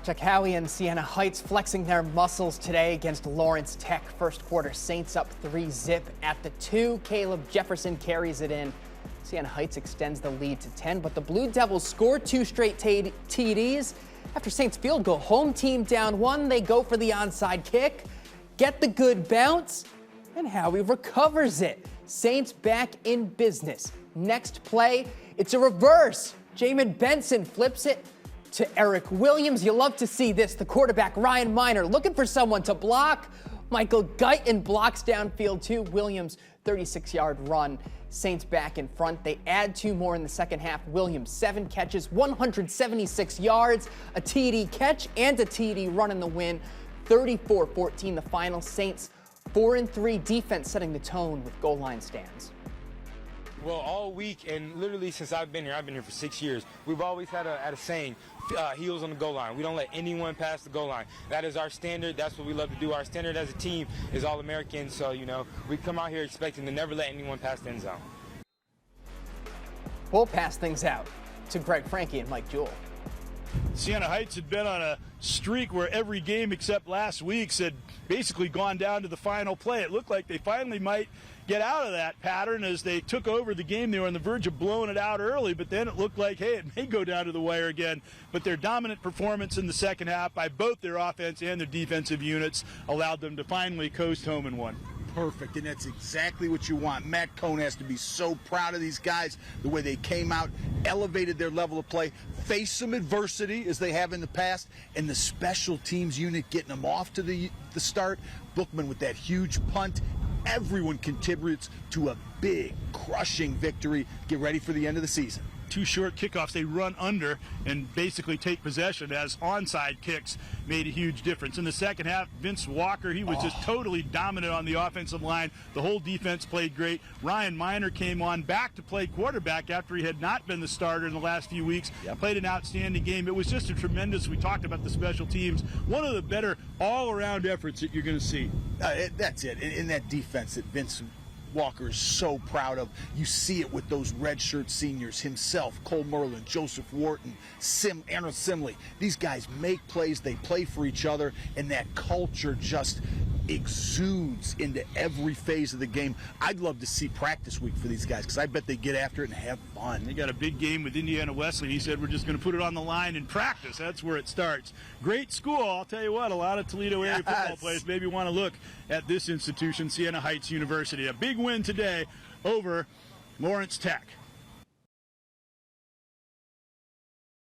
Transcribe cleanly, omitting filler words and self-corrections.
Check Howie and Siena Heights flexing their muscles today against Lawrence Tech. First quarter, Saints up 3-zip at the 2. Caleb Jefferson carries it in. Siena Heights extends the lead to 10, but the Blue Devils score 2 straight TDs. After Saints field goal, home team down 1, they go for the onside kick, get the good bounce, and Howie recovers it. Saints back in business. Next play, it's a reverse. Jamin Benson flips it to Eric Williams. You love to see this. The quarterback, Ryan Miner, looking for someone to block. Michael Guyton blocks downfield too. Williams, 36-yard run. Saints back in front. They add 2 more in the second half. Williams, 7 catches, 176 yards, a TD catch, and a TD run in the win. 34-14 the final. Saints 4-3 defense setting the tone with goal line stands. Well, all week and literally since I've been here for 6 years, we've always had a saying, heels on the goal line. We don't let anyone pass the goal line. That is our standard. That's what we love to do. Our standard as a team is All-American. So, we come out here expecting to never let anyone pass the end zone. We'll pass things out to Greg Frankie and Mike Jewell. Siena Heights had been on a streak where every game except last week's had basically gone down to the final play. It looked like they finally might get out of that pattern as they took over the game. They were on the verge of blowing it out early, but then it looked like, hey, it may go down to the wire again. But their dominant performance in the second half by both their offense and their defensive units allowed them to finally coast home and win. Perfect, and that's exactly what you want. Matt Cohn has to be so proud of these guys, the way they came out, elevated their level of play, faced some adversity as they have in the past, and the special teams unit getting them off to the start. Bookman with that huge punt. Everyone contributes to a big, crushing victory. Get ready for the end of the season. 2 short kickoffs they run under and basically take possession as onside kicks made a huge difference. In the second half, Vince Walker, he was just totally dominant on the offensive line. The whole defense played great. Ryan Miner came on back to play quarterback after he had not been the starter in the last few weeks. Played an outstanding game. It was just a tremendous, we talked about the special teams, one of the better all-around efforts that you're going to see. That's it. In that defense that Vince Walker is so proud of. You see it with those redshirt seniors himself, Cole Merlin, Joseph Wharton, Aaron Simley. These guys make plays, they play for each other, and that culture just exudes into every phase of the game. I'd love to see practice week for these guys because I bet they get after it and have fun. They got a big game with Indiana Wesleyan. He said we're just going to put it on the line in practice. That's where it starts. Great school. I'll tell you what, a lot of Toledo area football players maybe want to look at this institution, Siena Heights University. A big win today over Lawrence Tech.